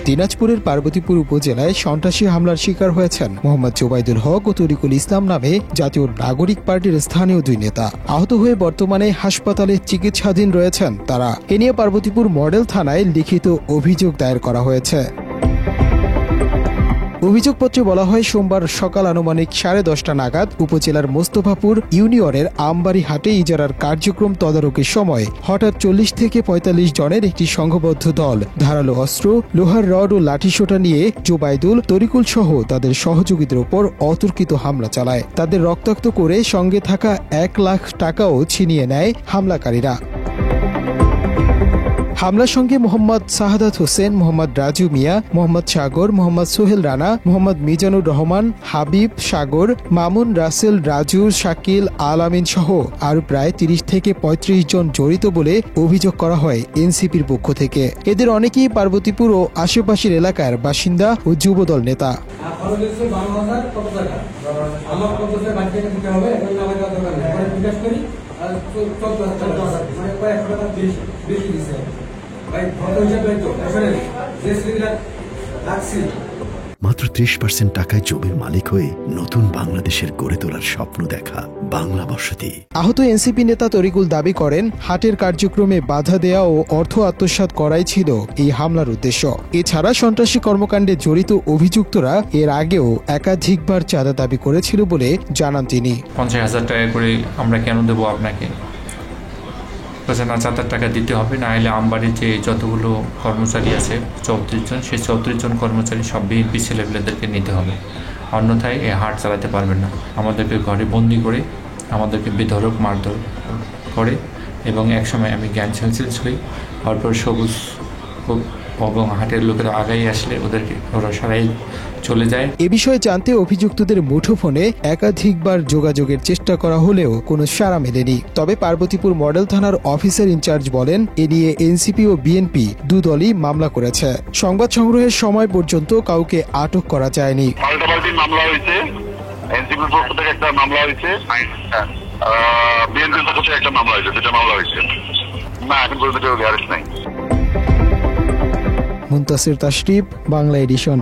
দিনাজপুরের পার্বতীপুর উপজেলায় সন্ত্রাসী হামলার শিকার হয়েছেন মোহাম্মদ জোবাইদুল হক ও তরিকুল ইসলাম নামে জাতীয় নাগরিক পার্টির স্থানীয় দুই নেতা। আহত হয়ে বর্তমানে হাসপাতালে চিকিৎসাধীন রয়েছেন তারা। এ নিয়ে পার্বতীপুর মডেল থানায় লিখিত অভিযোগ দায়ের করা হয়েছে। অভিযোগপত্রে বলা হয়, সোমবার সকাল আনুমানিক 10:30 নাগাদ উপজেলার মোস্তফাপুর ইউনিয়নের আমবাড়ি হাটে ইজারার কার্যক্রম তদারকির সময় হঠাৎ 40 থেকে 45 জনের একটি সংঘবদ্ধ দল ধারালো অস্ত্র, লোহার রড ও লাঠিসোঁটা নিয়ে জোবাইদুল, তরিকুল সহ তাদের সহযোগীদের উপর অতর্কিত হামলা চালায়। তাদের রক্তাক্ত করে সঙ্গে থাকা 1 লাখ টাকাও ছিনিয়ে নেয় হামলাকারীরা। হামলার সঙ্গে মোহাম্মদ সাহাদাত হোসেন, মোহাম্মদ রাজু মিয়া, মোহাম্মদ সাগর, মোহাম্মদ সোহেল রানা, মোহাম্মদ মিজানুর রহমান, হাবিব, সাগর, মামুন, রাসেল, রাজু, শাকিল, আল আমিন সহ আরো প্রায় 30 থেকে 35 জন জড়িত বলে অভিযোগ করা হয় এনসিপির পক্ষ থেকে। এদের অনেকেই পার্বতীপুর ও আশেপাশের এলাকার বাসিন্দা ও যুবদল নেতা। মাত্র 30% টাকায় জমির মালিক হয়ে নতুন বাংলাদেশের গড়ে তোলার স্বপ্ন দেখা বাংলা বসতি। আহত এনসিপি নেতা তরিকুল দাবি করেন, হাটের কার্যক্রমে বাধা দেয়া ও অর্থ আত্মসাৎ করাই ছিল এই হামলার উদ্দেশ্য। এছাড়া সন্ত্রাসী কর্মকাণ্ডে জড়িত অভিযুক্তরা এর আগেও একাধিকবার চাঁদা দাবি করেছিল বলে জানান তিনি। 50,000 টাকা করে আমরা কেন দেবো আপনাকে? না, 7,000 টাকা দিতে হবে, না হলে আমবাড়ির যে যতগুলো কর্মচারী আছে 34 জন, সেই 34 জন কর্মচারী সব বিএনপি ছেলেপেলেদেরকে নিতে হবে, অন্যথায় এই হাট চালাতে পারবেন না। আমাদেরকে ঘরে বন্দি করে আমাদেরকে বেধড়ক মারধর করে এবং একসময় আমি জ্ঞান সেন্সলেস হই। তারপর সবুজ এবং হাটের লোকেরা আগাই আসলে ওরা সবাই চলে যায়। এ বিষয়ে জানতে অভিযুক্তদের মুঠোফোনে একাধিকবার যোগাযোগের চেষ্টা করা হলেও কোনো সাড়া মেলেনি। তবে পার্বতীপুর মডেল থানার অফিসার ইনচার্জ বলেন, এ নিয়ে এনসিপি ও বিএনপি দুদলই মামলা করেছে। সংবাদ সংগ্রহের সময় পর্যন্ত কাউকে আটক করা যায়নি। পাল্টাপাল্টি মামলা হয়েছে, এনসিপির পক্ষ থেকে একটা মামলা হয়েছে, বিএনপির পক্ষ থেকে একটা মামলা হয়েছে, দুটো মামলা হয়েছে। না, এখন পর্যন্ত কেউ অ্যারেস্ট নাই। মুনতাসির তাশরিফ, বাংলা এডিশন।